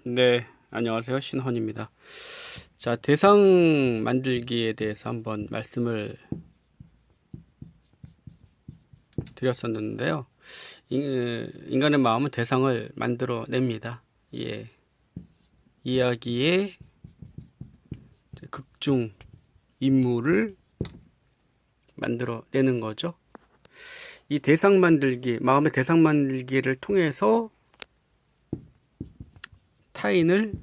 네, 안녕하세요. 신헌입니다. 자, 대상 만들기에 대해서 한번 말씀을 드렸었는데요. 인간의 마음은 대상을 만들어 냅니다. 예, 이야기의 극중 인물을 만들어 내는 거죠. 이 대상 만들기, 마음의 대상 만들기를 통해서 타인을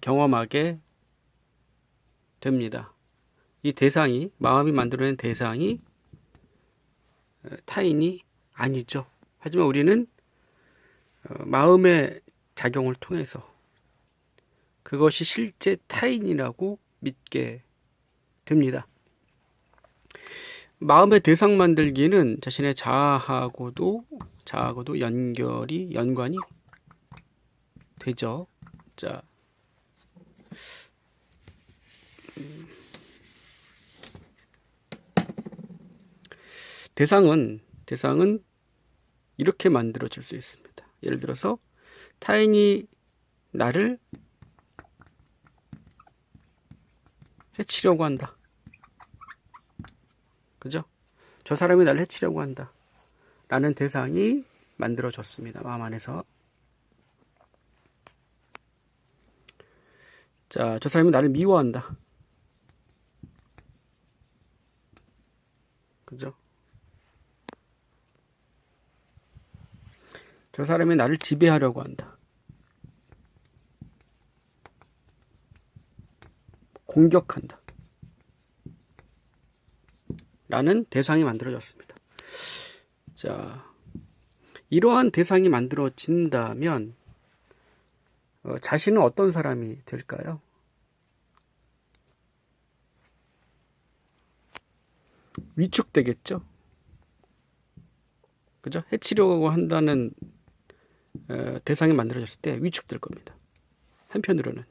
경험하게 됩니다. 이 대상이, 마음이 만들어낸 대상이 타인이 아니죠. 하지만 우리는 마음의 작용을 통해서 그것이 실제 타인이라고 믿게 됩니다. 마음의 대상 만들기는 자신의 자아하고도 연관이 되죠. 자, 대상은 이렇게 만들어 줄 수 있습니다. 예를 들어서 타인이 나를 해치려고 한다. 그죠? 저 사람이 나를 해치려고 한다. 라는 대상이 만들어졌습니다. 마음 안에서. 자, 저 사람이 나를 미워한다. 그죠? 저 사람이 나를 지배하려고 한다. 공격한다. 라는 대상이 만들어졌습니다. 자, 이러한 대상이 만들어진다면 자신은 어떤 사람이 될까요? 위축되겠죠? 그죠? 해치려고 한다는 대상이 만들어졌을 때 위축될 겁니다. 한편으로는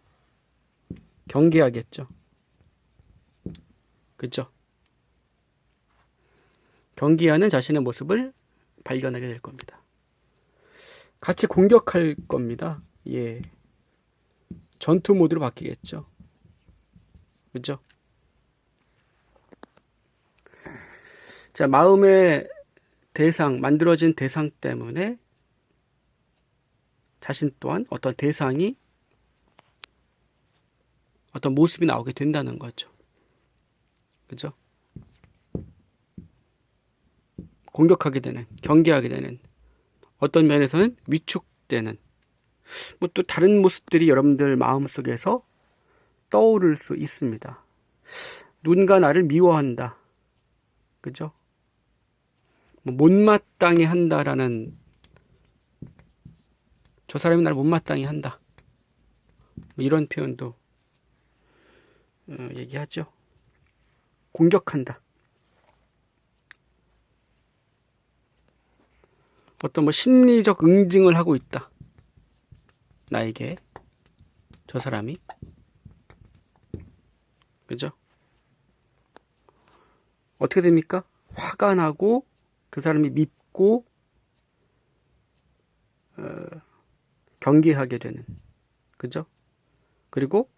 경계하겠죠. 그죠? 경계하는 자신의 모습을 발견하게 될 겁니다. 같이 공격할 겁니다. 예. 전투 모드로 바뀌겠죠. 그죠? 자, 마음의 대상, 만들어진 대상 때문에 자신 또한 어떤 대상이 어떤 모습이 나오게 된다는 거죠. 그죠? 공격하게 되는, 경계하게 되는, 어떤 면에서는 위축되는, 뭐 또 다른 모습들이 여러분들 마음속에서 떠오를 수 있습니다. 누군가 나를 미워한다. 그죠? 뭐 못마땅히 한다라는, 저 사람이 나를 못마땅히 한다. 뭐 이런 표현도 얘기하죠. 공격한다. 어떤 뭐 심리적 응징을 하고 있다. 나에게. 저 사람이. 그죠? 어떻게 됩니까? 화가 나고 그 사람이 밉고 경계하게 되는. 그죠? 그리고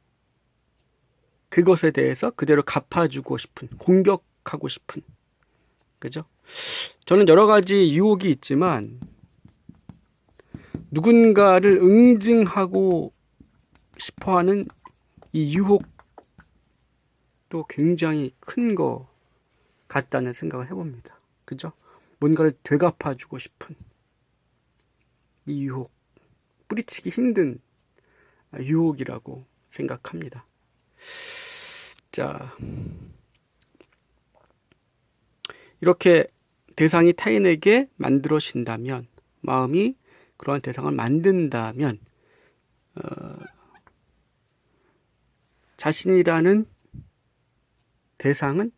그것에 대해서 그대로 갚아주고 싶은, 공격하고 싶은. 그죠? 저는 여러 가지 유혹이 있지만 누군가를 응징하고 싶어하는 이 유혹도 굉장히 큰 거 같다는 생각을 해봅니다. 그죠? 뭔가를 되갚아주고 싶은 이 유혹, 뿌리치기 힘든 유혹이라고 생각합니다. 자, 이렇게 대상이 타인에게 만들어진다면, 마음이 그러한 대상을 만든다면 자신이라는 대상은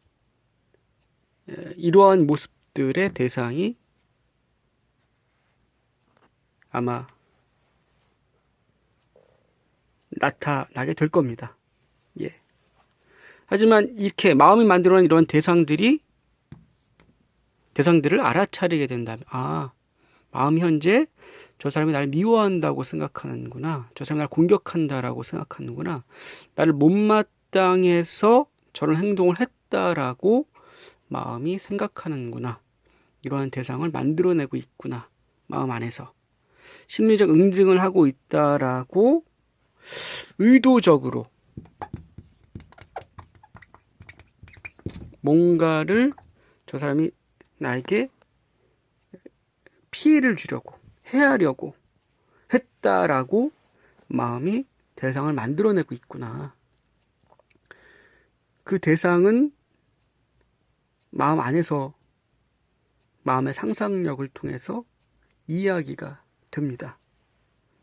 이러한 모습들의 대상이 아마 나타나게 될 겁니다. 예. 하지만 이렇게 마음이 만들어낸 이런 대상들을 알아차리게 된다면, 마음이 현재 저 사람이 날 미워한다고 생각하는구나. 저 사람이 날 공격한다라고 생각하는구나. 나를 못마땅해서 저런 행동을 했다라고 마음이 생각하는구나. 이러한 대상을 만들어내고 있구나. 마음 안에서. 심리적 응징을 하고 있다라고 의도적으로 뭔가를 저 사람이 나에게 피해를 주려고 해하려고 했다라고 마음이 대상을 만들어내고 있구나. 그 대상은 마음 안에서 마음의 상상력을 통해서 이야기가 됩니다.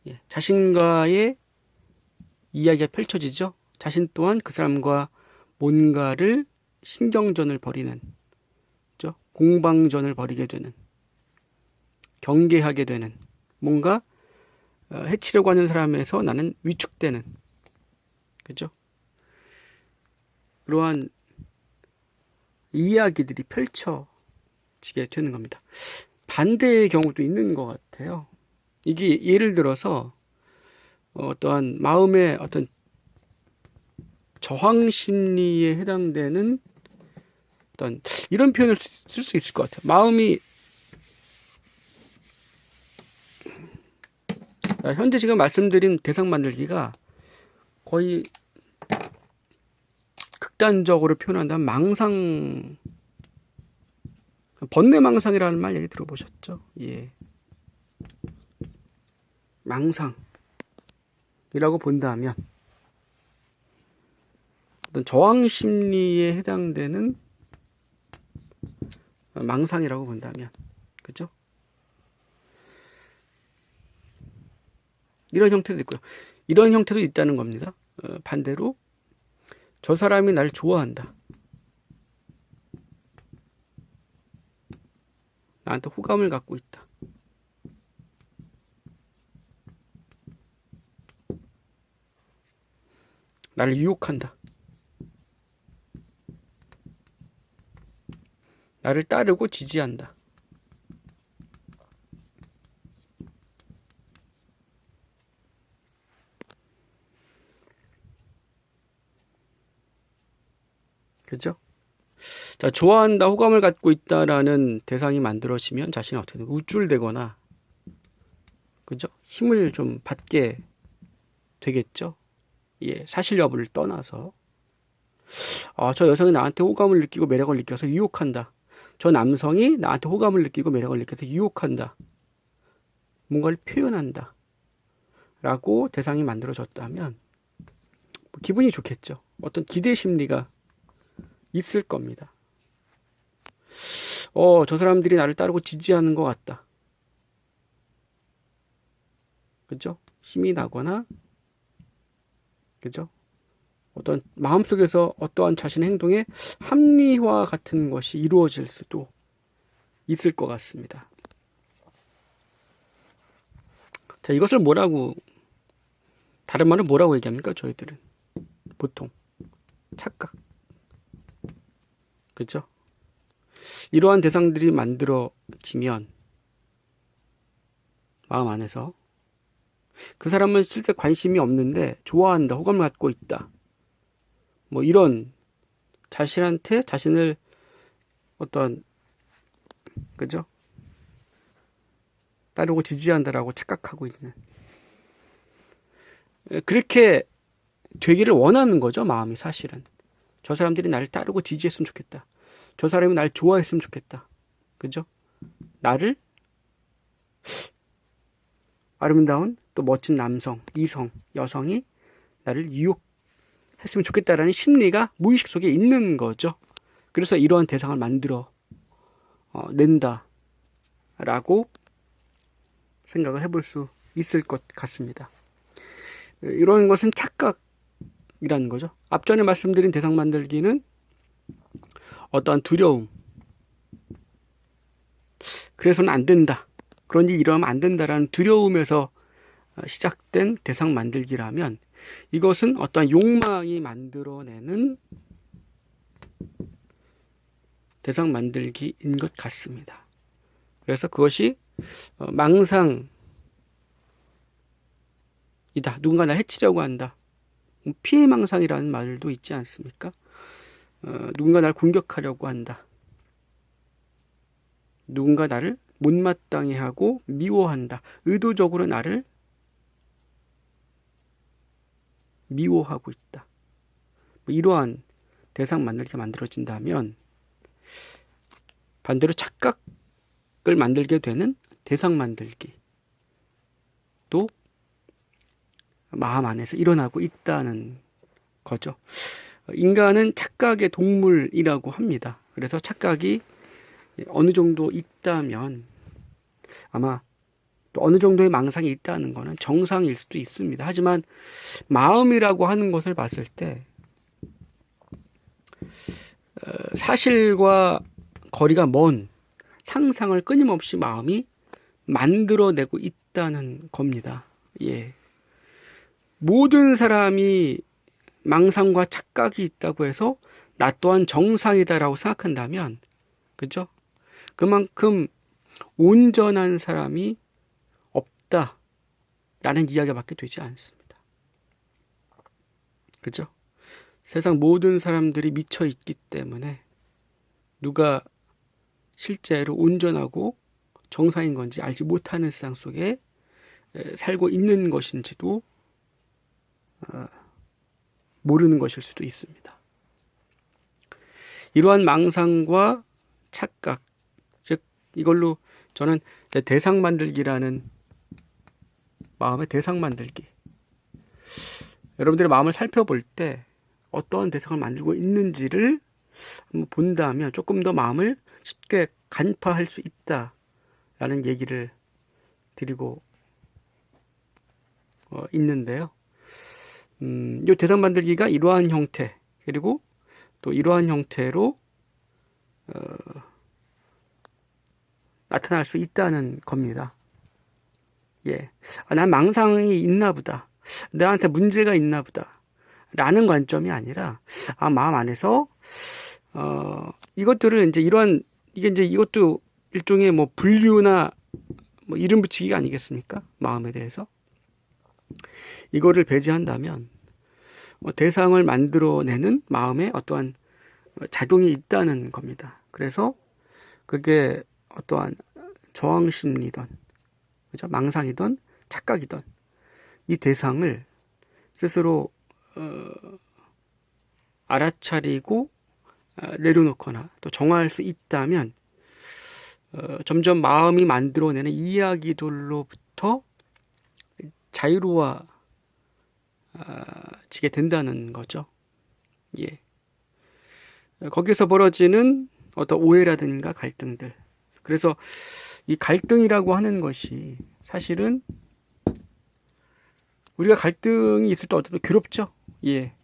예, 자신과의 이야기가 펼쳐지죠. 자신 또한 그 사람과 뭔가를 신경전을 벌이는, 그죠? 공방전을 벌이게 되는, 경계하게 되는, 뭔가 해치려고 하는 사람에서 나는 위축되는, 그죠? 그러한 이야기들이 펼쳐지게 되는 겁니다. 반대의 경우도 있는 것 같아요. 이게 예를 들어서 어떠한 마음의 어떤 저항 심리에 해당되는 어떤 이런 표현을 쓸 수 있을 것 같아요. 마음이 현재 지금 말씀드린 대상 만들기가 거의 극단적으로 표현한다면 망상, 번뇌망상이라는 말 얘기 들어보셨죠? 예. 망상이라고 본다면 어떤 저항 심리에 해당되는 망상이라고 본다면, 그죠? 이런 형태도 있고요. 이런 형태도 있다는 겁니다. 반대로 저 사람이 날 좋아한다. 나한테 호감을 갖고 있다. 나를 유혹한다. 나를 따르고 지지한다. 그죠? 자, 좋아한다, 호감을 갖고 있다라는 대상이 만들어지면 자신이 어떻게 우쭐대거나, 그죠? 힘을 좀 받게 되겠죠? 예, 사실 여부를 떠나서. 저 여성이 나한테 호감을 느끼고 매력을 느껴서 유혹한다. 저 남성이 나한테 호감을 느끼고 매력을 느껴서 유혹한다. 뭔가를 표현한다. 라고 대상이 만들어졌다면 기분이 좋겠죠. 어떤 기대 심리가 있을 겁니다. 저 사람들이 나를 따르고 지지하는 것 같다. 그죠? 힘이 나거나, 그죠? 어떤 마음속에서 어떠한 자신의 행동에 합리화 같은 것이 이루어질 수도 있을 것 같습니다. 자, 이것을 다른 말은 뭐라고 얘기합니까? 저희들은 보통 착각, 그죠? 이러한 대상들이 만들어지면 마음 안에서 그 사람은 실제 관심이 없는데 좋아한다, 호감을 갖고 있다, 뭐 이런 자신한테 자신을 어떤, 그죠? 따르고 지지한다라고 착각하고 있는, 그렇게 되기를 원하는 거죠. 마음이 사실은 저 사람들이 나를 따르고 지지했으면 좋겠다. 저 사람이 날 좋아했으면 좋겠다. 그죠? 나를 아름다운 또 멋진 남성, 이성, 여성이 나를 유혹했으면 좋겠다라는 심리가 무의식 속에 있는 거죠. 그래서 이러한 대상을 만들어 낸다라고 생각을 해볼 수 있을 것 같습니다. 이런 것은 착각이라는 거죠. 앞전에 말씀드린 대상 만들기는 어떠한 두려움, 그래서는 안 된다, 그런지 이러면 안 된다라는 두려움에서 시작된 대상 만들기라면, 이것은 어떠한 욕망이 만들어내는 대상 만들기인 것 같습니다. 그래서 그것이 망상이라고 누군가 날 해치려고 한다. 피해망상이라는 말도 있지 않습니까? 누군가 날 공격하려고 한다. 누군가 나를 못마땅해 하고 미워한다. 의도적으로 나를 미워하고 있다. 이러한 대상 만들기가 만들어진다면 반대로 착각을 만들게 되는 대상 만들기 또 마음 안에서 일어나고 있다는 거죠. 인간은 착각의 동물이라고 합니다. 그래서 착각이 어느 정도 있다면 아마 또 어느 정도의 망상이 있다는 것은 정상일 수도 있습니다. 하지만 마음이라고 하는 것을 봤을 때 사실과 거리가 먼 상상을 끊임없이 마음이 만들어내고 있다는 겁니다. 예. 모든 사람이 망상과 착각이 있다고 해서 나 또한 정상이다라고 생각한다면, 그죠? 그만큼 온전한 사람이 없다라는 이야기밖에 되지 않습니다. 그죠? 세상 모든 사람들이 미쳐 있기 때문에 누가 실제로 온전하고 정상인 건지 알지 못하는 세상 속에 살고 있는 것인지도 모르는 것일 수도 있습니다. 이러한 망상과 착각, 즉 이걸로 저는 대상 만들기라는 마음의 대상 만들기. 여러분들의 마음을 살펴볼 때 어떠한 대상을 만들고 있는지를 한번 본다면 조금 더 마음을 쉽게 간파할 수 있다라는 얘기를 드리고 있는데요. 이 대상 만들기가 이러한 형태 그리고 또 이러한 형태로 나타날 수 있다는 겁니다. 예, 난 망상이 있나 보다. 나한테 문제가 있나 보다. 라는 관점이 아니라 마음 안에서 이것들을 이제 이것도 일종의 뭐 분류나 뭐 이름 붙이기가 아니겠습니까? 마음에 대해서 이거를 배제한다면 대상을 만들어내는 마음에 어떠한 작용이 있다는 겁니다. 그래서 그게 어떠한 저항심리든 그죠? 망상이든 착각이든 이 대상을 스스로 알아차리고 내려놓거나 또 정화할 수 있다면 점점 마음이 만들어내는 이야기들로부터 자유로워지게 된다는 거죠. 예. 거기서 벌어지는 어떤 오해라든가 갈등들. 그래서 이 갈등이라고 하는 것이 사실은 우리가 갈등이 있을 때 어떤 괴롭죠. 예.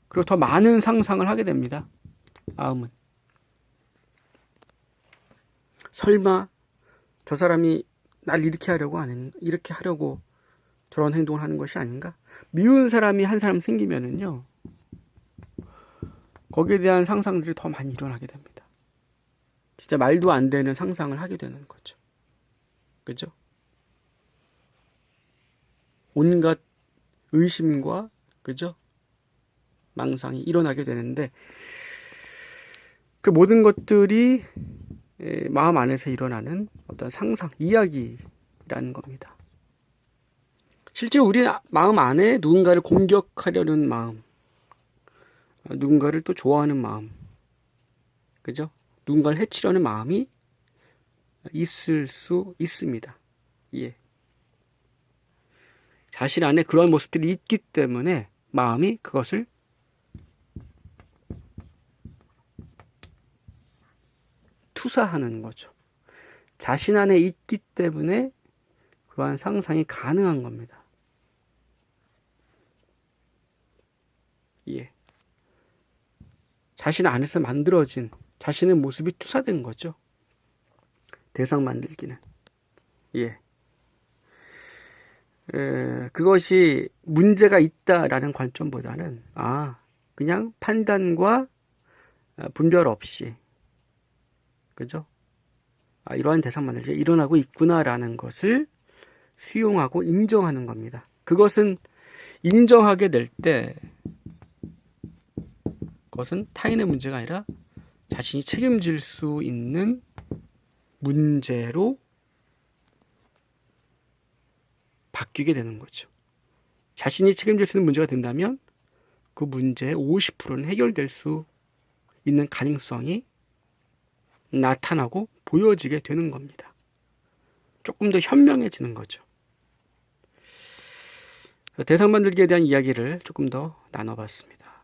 그리고 더 많은 상상을 하게 됩니다. 마음은. 설마 저 사람이 날 이렇게 하려고 저런 행동을 하는 것이 아닌가? 미운 사람이 한 사람 생기면은요, 거기에 대한 상상들이 더 많이 일어나게 됩니다. 진짜 말도 안 되는 상상을 하게 되는 거죠. 그죠? 온갖 의심과, 그죠? 망상이 일어나게 되는데, 그 모든 것들이 마음 안에서 일어나는 어떤 상상, 이야기라는 겁니다. 실제 우리 마음 안에 누군가를 공격하려는 마음, 누군가를 또 좋아하는 마음, 그죠? 누군가를 해치려는 마음이 있을 수 있습니다. 예. 자신 안에 그런 모습들이 있기 때문에 마음이 그것을 투사하는 거죠. 자신 안에 있기 때문에 그러한 상상이 가능한 겁니다. 예. 자신 안에서 만들어진 자신의 모습이 투사된 거죠. 대상 만들기는. 예. 그것이 문제가 있다라는 관점보다는 그냥 판단과 분별 없이 그죠? 이러한 대상 만들기가 일어나고 있구나라는 것을 수용하고 인정하는 겁니다. 그것은 인정하게 될 때 그것은 타인의 문제가 아니라 자신이 책임질 수 있는 문제로 바뀌게 되는 거죠. 자신이 책임질 수 있는 문제가 된다면 그 문제의 50%는 해결될 수 있는 가능성이 나타나고 보여지게 되는 겁니다. 조금 더 현명해지는 거죠. 대상 만들기에 대한 이야기를 조금 더 나눠봤습니다.